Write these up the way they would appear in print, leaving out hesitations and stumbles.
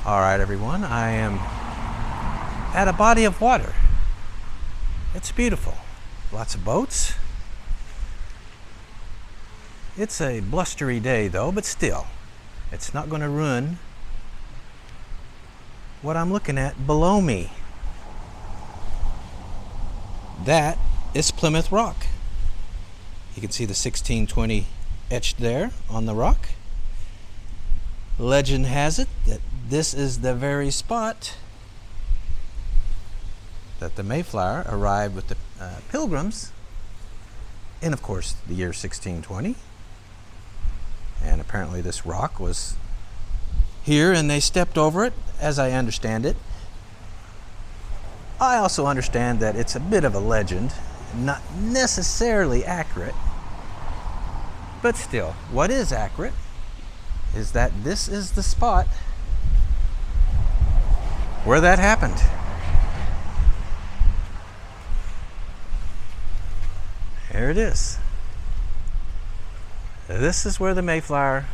All right, everyone, I am at a body of water. It's beautiful. Lots of boats. It's a blustery day though, but still, it's not going to ruin what I'm looking at below me. That is Plymouth Rock. You can see the 1620 etched there on the rock. Legend has it that this is the very spot that the Mayflower arrived with the Pilgrims in, of course, the year 1620. And apparently this rock was here and they stepped over it, as I understand it. I also understand that it's a bit of a legend, not necessarily accurate, but still, what is accurate is that this is the spot where that happened. There it is. This is where the Mayflower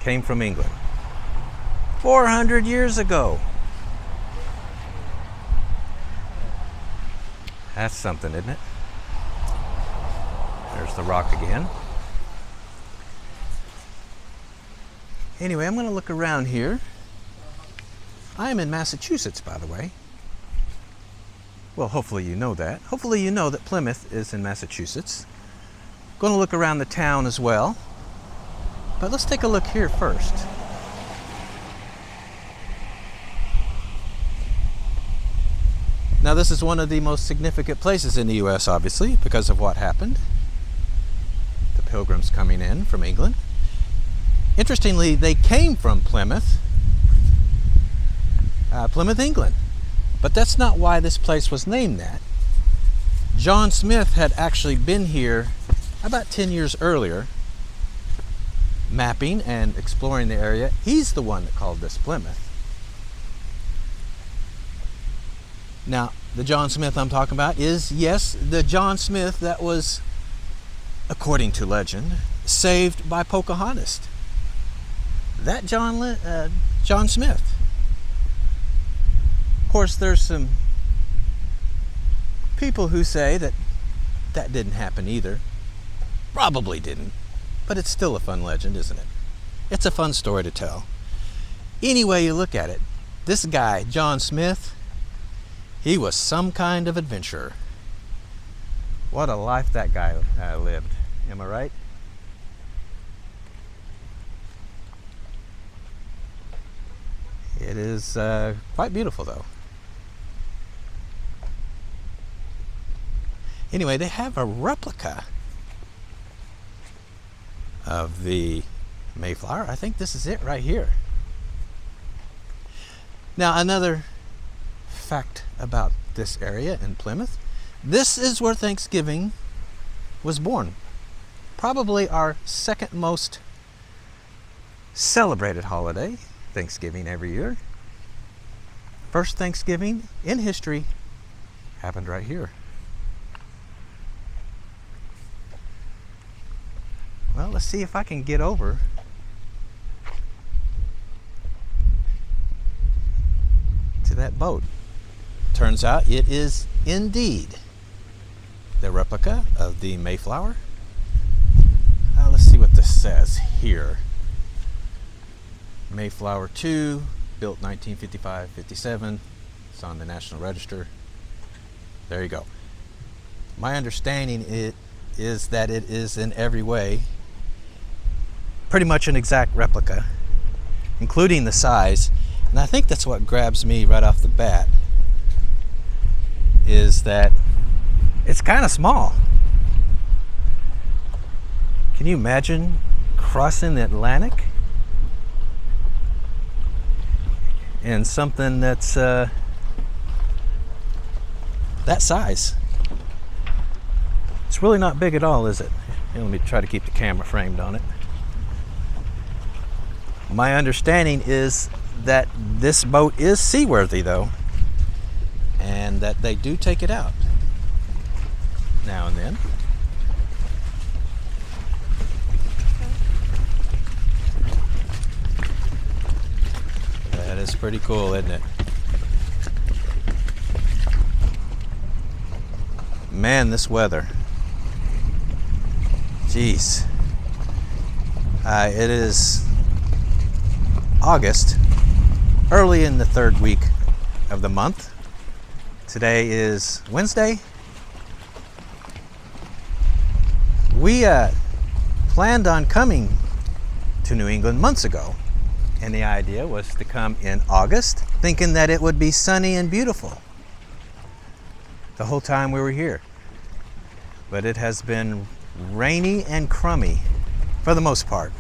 came from England 400 years ago. That's something, isn't it? There's the rock again. Anyway, I'm going to look around here. I am in Massachusetts, by the way. Well, hopefully you know that. Hopefully you know that Plymouth is in Massachusetts. Going to look around the town as well. But let's take a look here first. Now, this is one of the most significant places in the U.S., obviously, because of what happened. The Pilgrims coming in from England. Interestingly, they came from Plymouth, England. But that's not why this place was named that. John Smith had actually been here about 10 years earlier, mapping and exploring the area. He's the one that called this Plymouth. Now, the John Smith I'm talking about is, yes, the John Smith that was, according to legend, saved by Pocahontas. That John Smith. Of course, there's some people who say that that didn't happen either. Probably didn't, but it's still a fun legend, isn't it? It's a fun story to tell. Any way you look at it, this guy, John Smith, he was some kind of adventurer. What a life that guy lived. Am I right? It is quite beautiful, though. Anyway, they have a replica of the Mayflower. I think this is it right here. Now, another fact about this area in Plymouth. This is where Thanksgiving was born. Probably our second most celebrated holiday, Thanksgiving every year. First Thanksgiving in history happened right here. Well, let's see if I can get over to that boat. Turns out it is indeed the replica of the Mayflower. Let's see what this says here. Mayflower 2, built 1955-57. It's on the National Register. There you go. My understanding is that it is in every way pretty much an exact replica, including the size. And I think that's what grabs me right off the bat, is that it's kind of small. Can you imagine crossing the Atlantic in something that's that size? It's really not big at all, is it? Here, let me try to keep the camera framed on it. My understanding is that this boat is seaworthy, though, and that they do take it out now and then. is pretty cool, isn't it? Man, this weather. Jeez. It is August, early in the third week of the month. Today is Wednesday. We planned on coming to New England months ago, and the idea was to come in August, thinking that it would be sunny and beautiful the whole time we were here. But it has been rainy and crummy for the most part.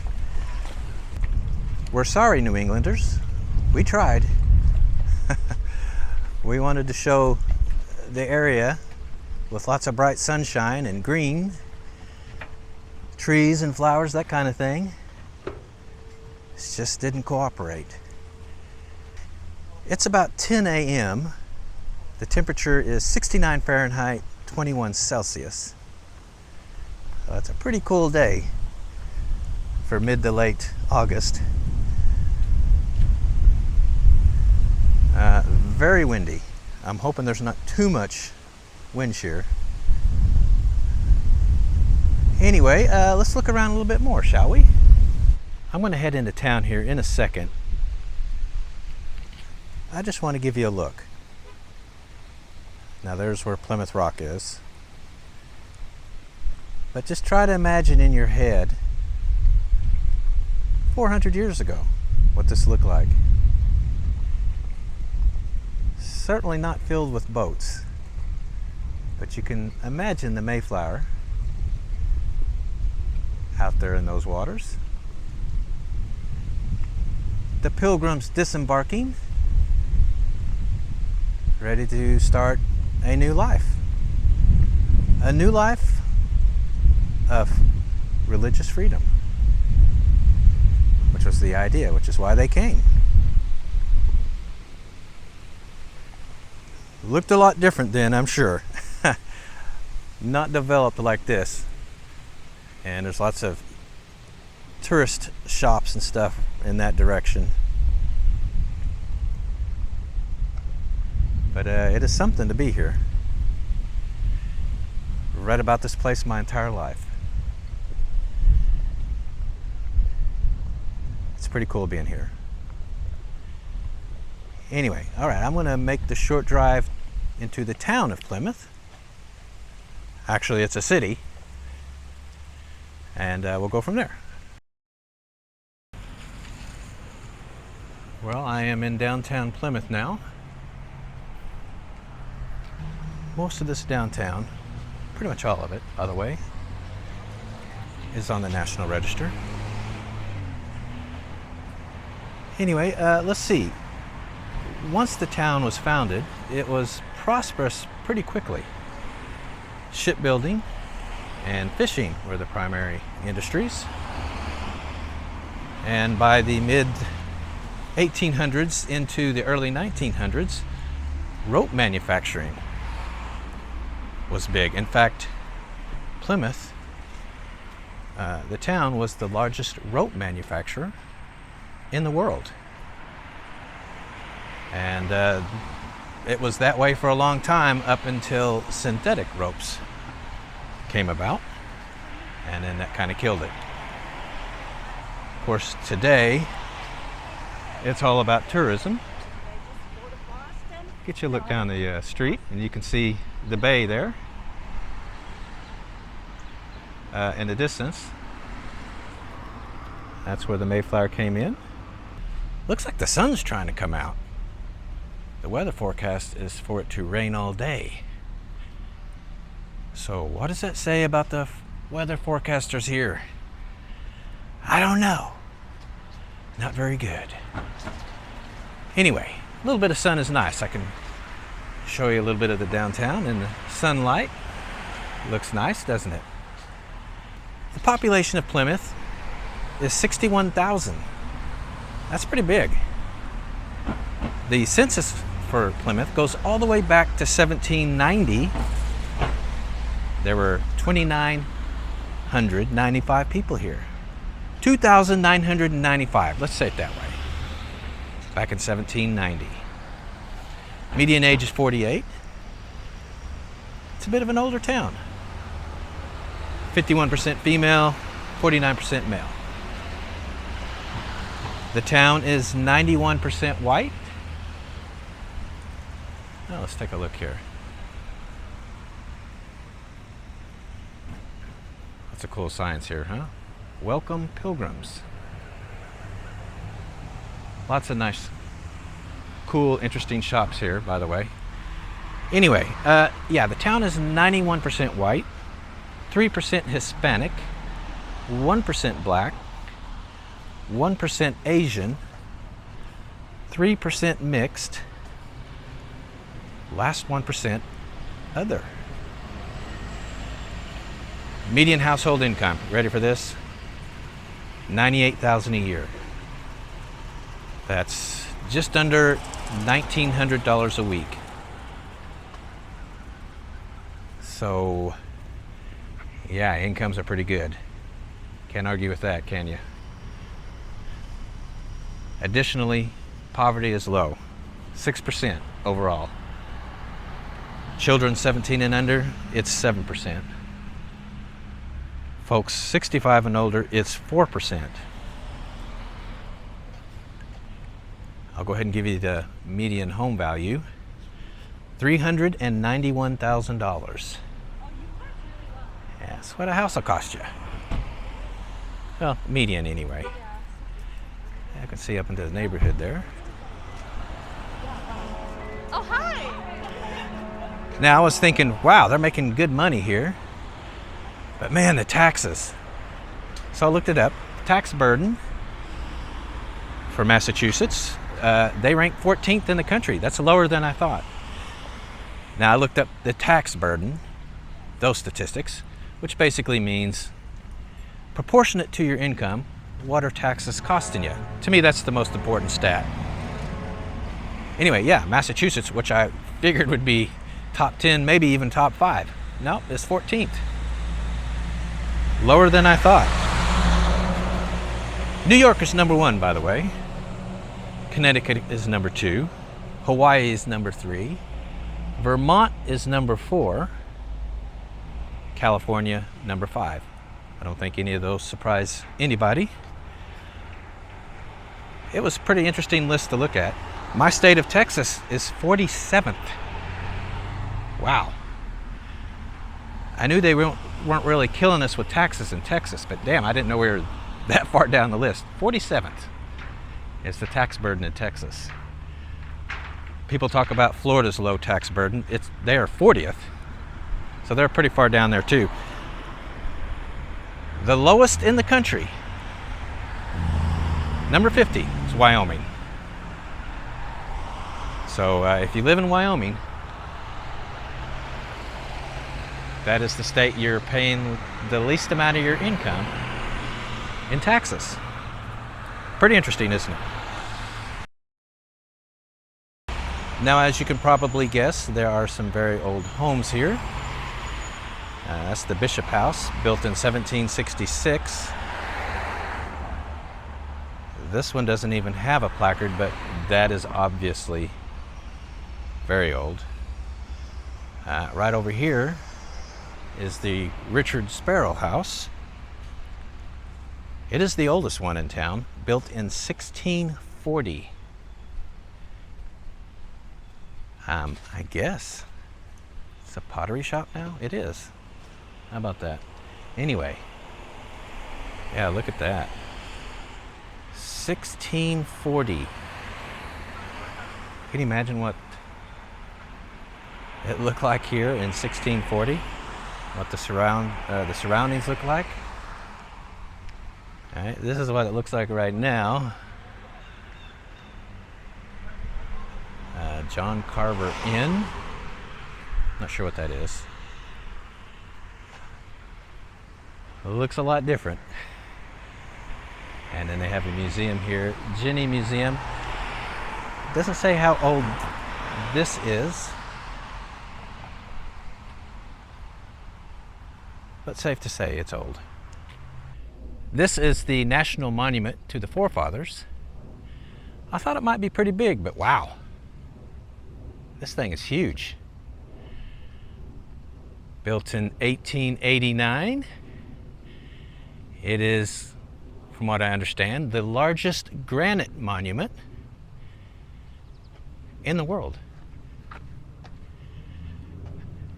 We're sorry, New Englanders. We tried. We wanted to show the area with lots of bright sunshine and green, trees and flowers, that kind of thing. It just didn't cooperate. It's about 10 a.m. The temperature is 69 Fahrenheit, 21 Celsius. So it's a pretty cool day for mid to late August. Very windy. I'm hoping there's not too much wind shear. Anyway, let's look around a little bit more, shall we? I'm going to head into town here in a second. I just want to give you a look. Now there's where Plymouth Rock is. But just try to imagine in your head 400 years ago what this looked like. Certainly not filled with boats, but you can imagine the Mayflower out there in those waters. The Pilgrims disembarking, ready to start a new life. A new life of religious freedom, which was the idea, which is why they came. Looked a lot different then, I'm sure. Not developed like this. And there's lots of tourist shops and stuff in that direction. But it is something to be here. Read about this place my entire life. It's pretty cool being here. Anyway, all right, I'm going to make the short drive into the town of Plymouth. Actually, it's a city. And we'll go from there. Well, I am in downtown Plymouth now. Most of this downtown, pretty much all of it, by the way, is on the National Register. Anyway, let's see. Once the town was founded, it was prosperous pretty quickly. Shipbuilding and fishing were the primary industries. And by the mid 1800s into the early 1900s, rope manufacturing was big. In fact, Plymouth, the town, was the largest rope manufacturer in the world. And it was that way for a long time up until synthetic ropes came about, and then that kind of killed it. Of course, today it's all about tourism. Get you a look down the street and you can see the bay there in the distance. That's where the Mayflower came in. Looks like the sun's trying to come out. The weather forecast is for it to rain all day. So what does that say about the weather forecasters here? I don't know. Not very good. Anyway, a little bit of sun is nice. I can show you a little bit of the downtown in the sunlight. Looks nice, doesn't it? The population of Plymouth is 61,000. That's pretty big. The census for Plymouth goes all the way back to 1790. There were 2,995 people here. 2,995, let's say it that way. back in 1790. Median age is 48. It's a bit of an older town. 51% female, 49% male. The town is 91% white. Now let's take a look here. That's a cool signs here, huh? Welcome pilgrims. Lots of nice, cool, interesting shops here, by the way. Anyway, yeah, the town is 91% white, 3% Hispanic, 1% black, 1% Asian, 3% mixed, last 1% other. Median household income, ready for this? $98,000 a year. That's just under $1,900 a week. So, yeah, incomes are pretty good. Can't argue with that, can you? Additionally, poverty is low, 6% overall. Children 17 and under, it's 7%. Folks 65 and older, it's 4%. I'll go ahead and give you the median home value, $391,000. That's what a house will cost you. Well, median anyway. I can see up into the neighborhood there. Oh, hi! Now I was thinking, wow, they're making good money here. But man, the taxes. So I looked it up. Tax burden for Massachusetts, they rank 14th in the country. That's lower than I thought. Now I looked up the tax burden, those statistics, which basically means proportionate to your income, what are taxes costing you? To me, that's the most important stat. Anyway, yeah, Massachusetts, which I figured would be top 10, maybe even top 5. Nope, it's 14th. Lower than I thought. New York is number 1, by the way. Connecticut is number 2. Hawaii is number 3. Vermont is number 4. California, number 5. I don't think any of those surprise anybody. It was a pretty interesting list to look at. My state of Texas is 47th. Wow. I knew they weren't really killing us with taxes in Texas, but damn, I didn't know we were that far down the list. 47th is the tax burden in Texas. People talk about Florida's low tax burden. They are 40th, so they're pretty far down there too. The lowest in the country, number 50, is Wyoming. So if you live in Wyoming, that is the state you're paying the least amount of your income in taxes. Pretty interesting, isn't it? Now, as you can probably guess, there are some very old homes here. That's the Bishop House, built in 1766. This one doesn't even have a placard, but that is obviously very old. Right over here is the Richard Sparrow House. It is the oldest one in town, built in 1640. I guess it's a pottery shop now. It is. How about that? Anyway, yeah, look at that. 1640. Can you imagine what it looked like here in 1640? What the surroundings look like? All right, this is what it looks like right now. John Carver Inn. Not sure what that is. It looks a lot different. And then they have a museum here, Jenny Museum. It doesn't say how old this is, but safe to say it's old. This is the National Monument to the Forefathers. I thought it might be pretty big, but wow. This thing is huge. Built in 1889. It is, from what I understand, the largest granite monument in the world.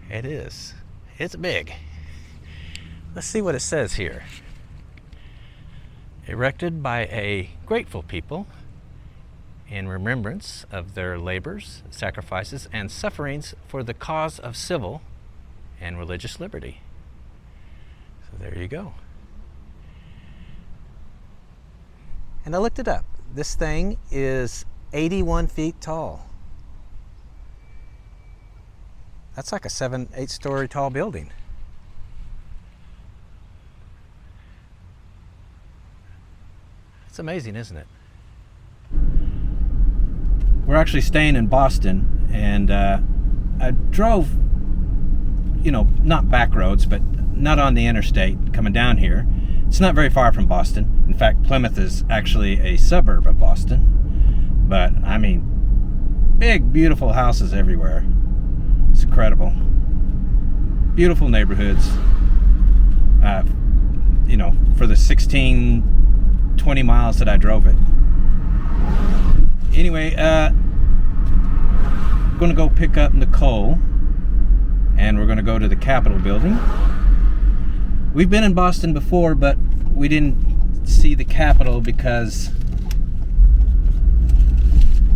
It is. It's big. Let's see what it says here. Erected by a grateful people in remembrance of their labors, sacrifices, and sufferings for the cause of civil and religious liberty. So there you go. And I looked it up. This thing is 81 feet tall. That's like a 7-8 story tall building. It's amazing, isn't it? We're actually staying in Boston, and I drove, not back roads, but not on the interstate coming down here. It's not very far from Boston. In fact, Plymouth is actually a suburb of Boston. But, I mean, big, beautiful houses everywhere. It's incredible. Beautiful neighborhoods. For the 20 miles that I drove it. Anyway, I'm going to go pick up Nicole, and we're going to go to the Capitol building. We've been in Boston before, but we didn't see the Capitol because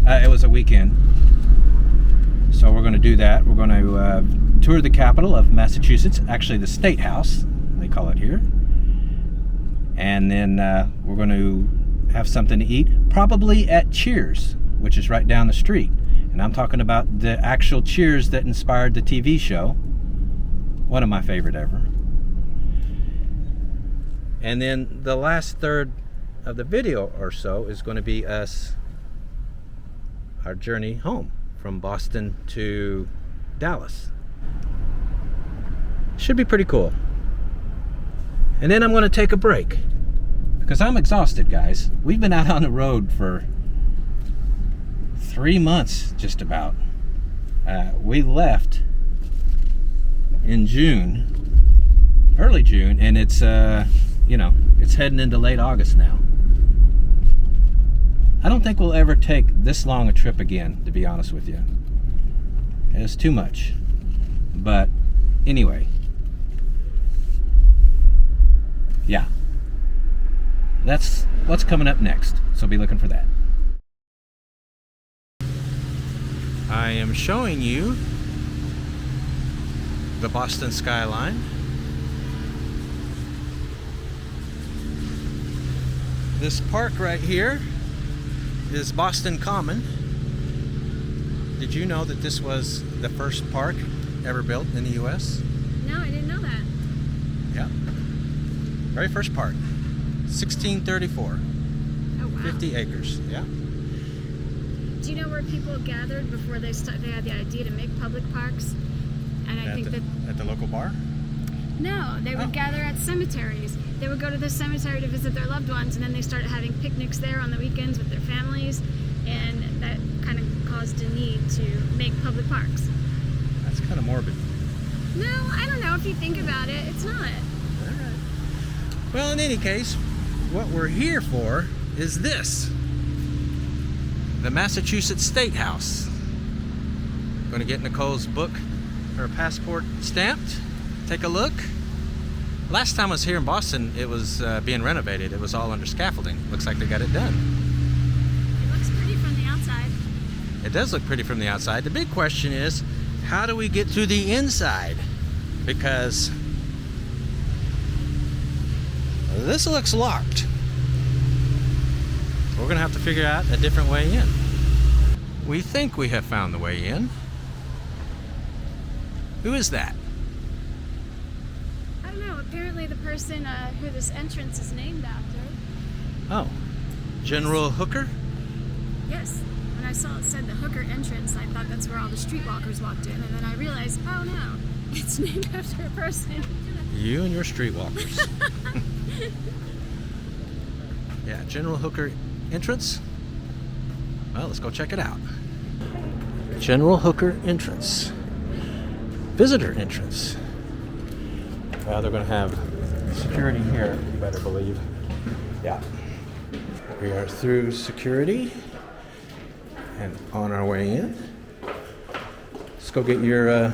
it was a weekend. So we're going to do that. We're going to tour the capital of Massachusetts, actually the Statehouse, they call it here. And then we're going to have something to eat, probably at Cheers, which is right down the street. And I'm talking about the actual Cheers that inspired the TV show. One of my favorite ever. And then the last third of the video or so is going to be our journey home from Boston to Dallas. Should be pretty cool. And then I'm going to take a break because I'm exhausted, guys. We've been out on the road for 3 months, just about. We left in June, early June, and it's it's heading into late August now. I don't think we'll ever take this long a trip again, to be honest with you. It's too much. But anyway, yeah, that's what's coming up next, so be looking for that. I am showing you the Boston skyline. This park right here is Boston Common. Did you know that this was the first park ever built in the U.S.? No, I didn't know that. Yeah. Very first park. 1634. Oh, wow. 50 acres. Yeah. Do you know where people gathered before they had the idea to make public parks? And I think at the local bar? No, they would gather at cemeteries. They would go to the cemetery to visit their loved ones, and then they started having picnics there on the weekends with their families, and that kind of caused a need to make public parks. That's kind of morbid. No, I don't know if you think about it. It's not. All right. Well, in any case, what we're here for is this. The Massachusetts Statehouse. I'm going to get Nicole's book, her passport stamped. Take a look. Last time I was here in Boston, it was being renovated. It was all under scaffolding. Looks like they got it done. It looks pretty from the outside. It does look pretty from the outside. The big question is, how do we get to the inside? Because this looks locked. We're going to have to figure out a different way in. We think we have found the way in. Who is that? I don't know. Apparently the person who this entrance is named after. Oh, General Hooker? Yes. When I saw it said the Hooker entrance, I thought that's where all the streetwalkers walked in. And then I realized, oh no, it's named after a person. You and your streetwalkers. Yeah, General Hooker entrance. Well, let's go check it out. General Hooker entrance. Visitor entrance. Well, they're going to have security here, you better believe. Yeah. We are through security and on our way in. Let's go get your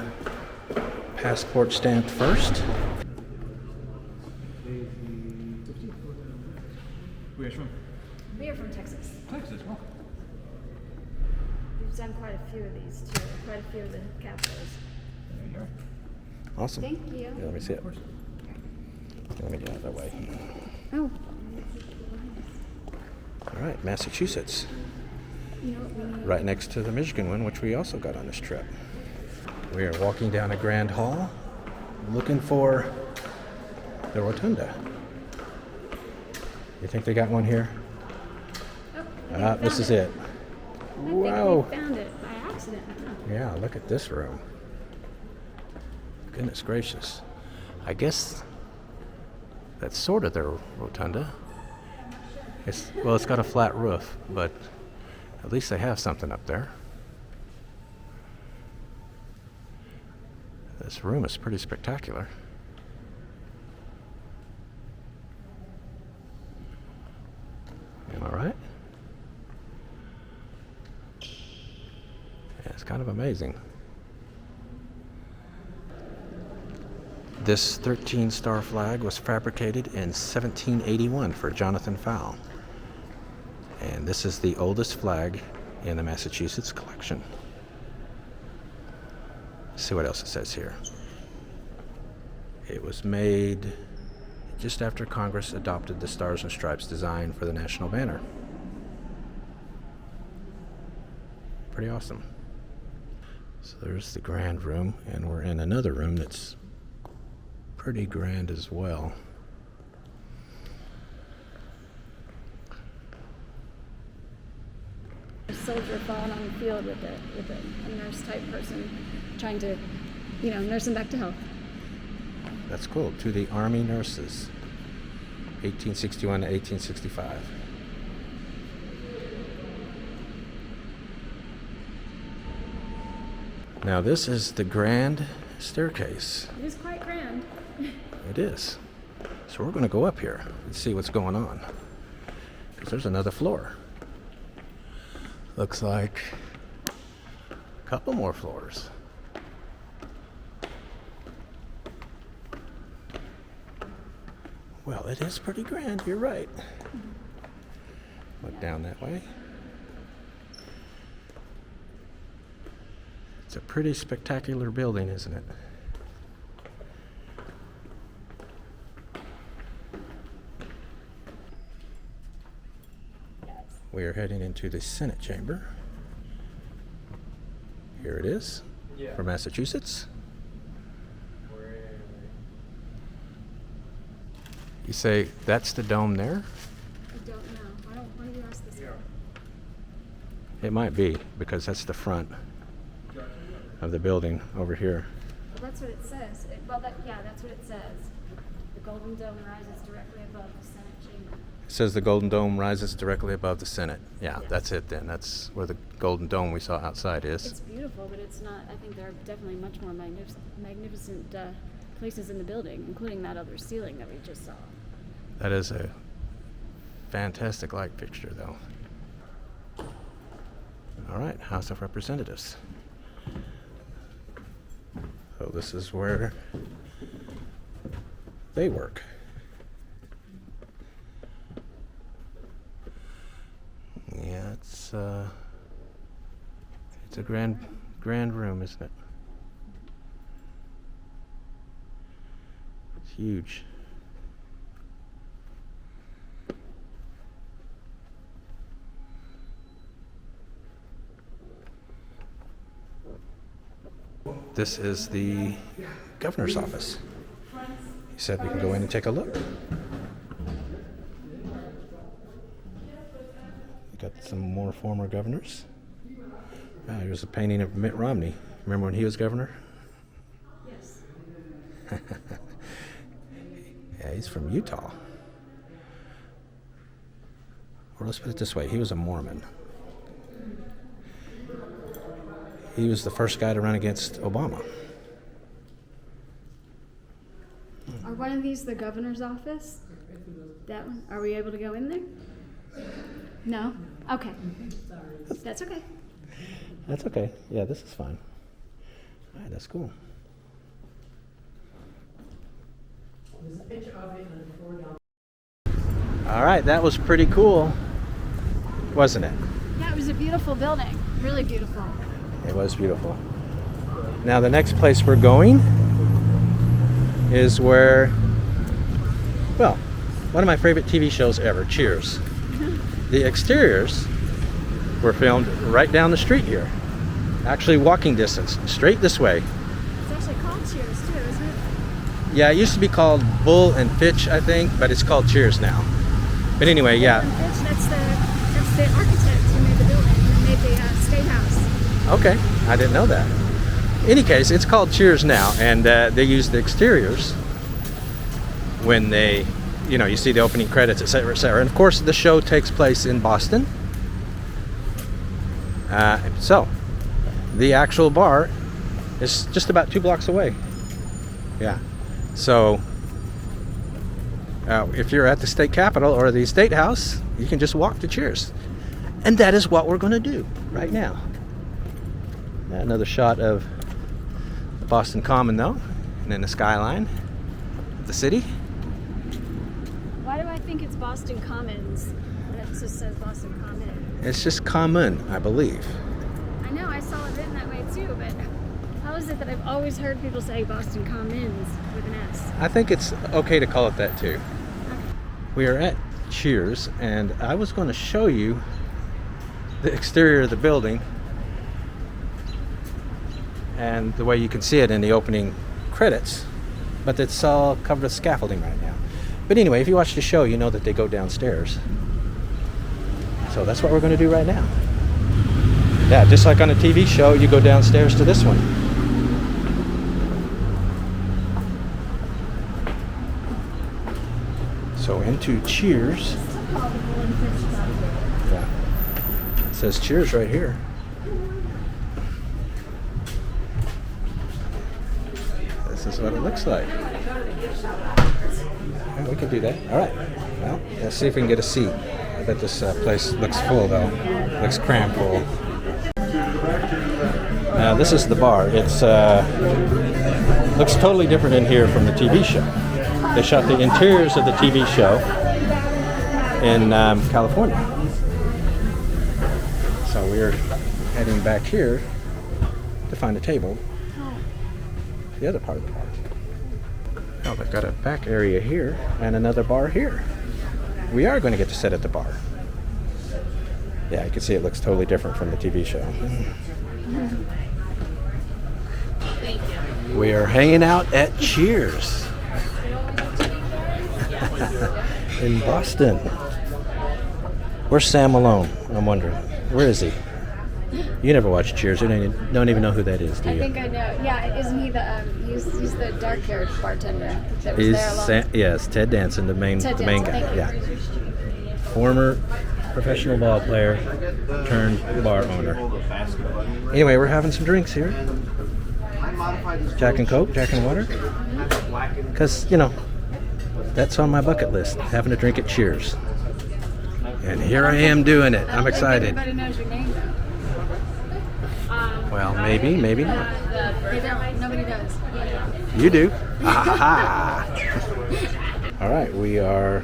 passport stamped first. Where are you from? We are from Texas. Texas, welcome. We've done quite a few of these too, quite a few of the capitals. There you are. Awesome. Thank you. Yeah, let me see it. Let me get out of that way. Oh. All right, Massachusetts. You know what we need? Right next to the Michigan one, which we also got on this trip. We are walking down a grand hall looking for the rotunda. You think they got one here? Oh, This is it. I Wow. think we found it by accident. Yeah, look at this room. Goodness gracious. I guess that's sort of their rotunda. It's got a flat roof, but at least they have something up there. This room is pretty spectacular. Am I right? Yeah, it's kind of amazing. This 13-star flag was fabricated in 1781 for Jonathan Fowle. And this is the oldest flag in the Massachusetts collection. Let's see what else it says here. It was made just after Congress adopted the Stars and Stripes design for the national banner. Pretty awesome. So there's the grand room, and we're in another room that's pretty grand as well. A soldier falling on the field with a nurse type person trying to, nurse him back to health. That's cool. To the Army nurses, 1861 to 1865. Now this is the grand staircase. It is quite grand. It is. So we're going to go up here and see what's going on. Because there's another floor. Looks like a couple more floors. Well, it is pretty grand, you're right. Look down that way. It's a pretty spectacular building, isn't it? We are heading into the Senate chamber. Here it is, for Massachusetts. You say that's the dome there? I don't know. Why don't you ask this guy? It might be, because that's the front of the building over here. Well, that's what it says. That's what it says. The Golden Dome rises directly above the Senate chamber. It says the Golden Dome rises directly above the Senate. Yeah, Yes. that's it then. That's where the Golden Dome we saw outside is. It's beautiful, but it's not. I think there are definitely much more magnificent places in the building, including that other ceiling that we just saw. That is a fantastic light fixture, though. All right, House of Representatives. So this is where they work. Yeah, it's a grand room, isn't it? It's huge. This is the governor's office. He said we can go in and take a look. We got some more former governors. Here's a painting of Mitt Romney. Remember when he was governor? Yes. Yeah, he's from Utah. Or let's put it this way, he was a Mormon. He was the first guy to run against Obama. Are one of these the governor's office? That one? Are we able to go in there? No? Okay. That's okay. That's okay. Yeah, this is fine. All right, that's cool. All right, that was pretty cool, wasn't it? Yeah, it was a beautiful building. Really beautiful. It was beautiful. Now the next place we're going is where, well, one of my favorite TV shows ever, Cheers. The exteriors were filmed right down the street here. Actually walking distance, straight this way. It's actually called Cheers too, isn't it? Yeah, it used to be called Bull and Fitch, I think, but it's called Cheers now. But anyway, yeah. That's the architect who made the building, who made the Statehouse. Okay, I didn't know that. In any case, it's called Cheers now, and they use the exteriors when they, you know, you see the opening credits, etc., etc. And of course, the show takes place in Boston. So, the actual bar is just about 2 blocks away. Yeah. So, if you're at the state capitol or the Statehouse, you can just walk to Cheers. And that is what we're going to do right now. Another shot of the Boston Common, though, and then the skyline of the city. Why do I think it's Boston Commons? And it just says Boston Common. It's just common, I believe. I know, I saw it written that way too, but how is it that I've always heard people say Boston Commons with an S? I think it's okay to call it that too. We are at Cheers, and I was going to show you the exterior of the building and the way you can see it in the opening credits, but it's all covered with scaffolding right now. But anyway, if you watch the show, you know that they go downstairs. So that's what we're going to do right now. Yeah, just like on a TV show, you go downstairs to this one. So into Cheers. Yeah. It says Cheers right here. This is what it looks like. Yeah, we can do that. All right. Well, let's see if we can get a seat. I bet this place looks full, though. Looks crammed full. Now, this is the bar. It's looks totally different in here from the TV show. They shot the interiors of the TV show in California. So we're heading back here to find a table. The other part of the bar. Oh, they've got a back area here and another bar here. We are going to get to sit at the bar. Yeah, you can see it looks totally different from the TV show. We are hanging out at Cheers in Boston. Where's Sam Malone? I'm wondering. Where is he? You never watched Cheers. You don't even know who that is, do you? I think I know. Yeah, isn't he the he's the dark-haired bartender that was there yes, Ted Danson, the main guy. Yeah. You. Former professional ball player turned bar owner. Anyway, we're having some drinks here. Jack and Coke, Jack and water. Because, you know, that's on my bucket list, having a drink at Cheers. And here I am doing it. I'm excited. Everybody knows your name, though. Well, maybe not. They don't. Nobody does. You do. All right, we are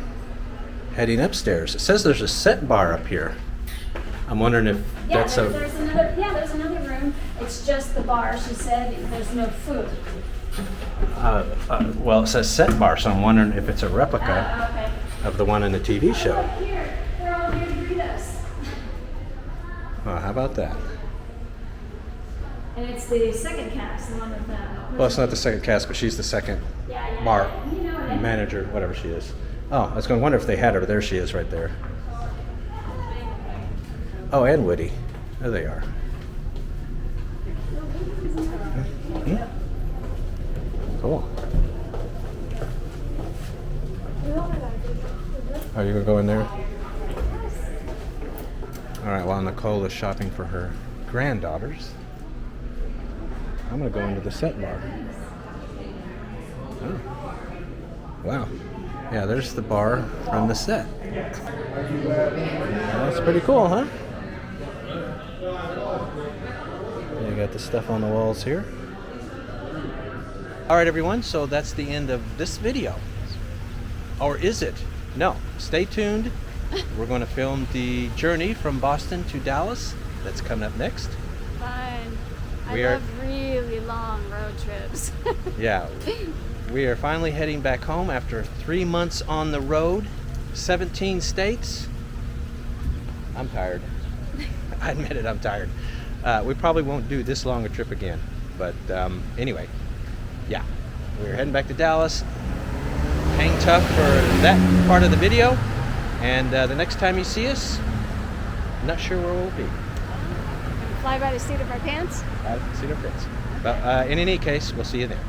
heading upstairs. It says there's a set bar up here. I'm wondering if that's there's another room. It's just the bar. She said there's no food. Well, it says set bar, so I'm wondering if it's a replica of the one in the TV show. They're all here to greet us. How about that? And it's the second cast, the one with the... Well, it's not the second cast, but she's the second bar manager, whatever she is. Oh, I was going to wonder if they had her. There she is right there. Oh, and Woody. There they are. Cool. Are you going to go in there? All right, while Nicole is shopping for her granddaughters. I'm gonna go into the set bar. Oh. Wow. Yeah, there's the bar from the set. That's pretty cool, huh? You got the stuff on the walls here. All right, everyone, so that's the end of this video. Or is it? No, stay tuned. We're going to film the journey from Boston to Dallas. That's coming up next. Fun. We I are- love really long road trips. Yeah, we are finally heading back home after 3 months on the road, 17 states. I'm tired. I admit it, I'm tired. We probably won't do this long a trip again. But anyway, yeah, we're heading back to Dallas. Hang tough for that part of the video. And the next time you see us, I'm not sure where we'll be. Fly by the seat of our pants. See no fits. But in any case, we'll see you there.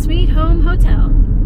Sweet Home Hotel.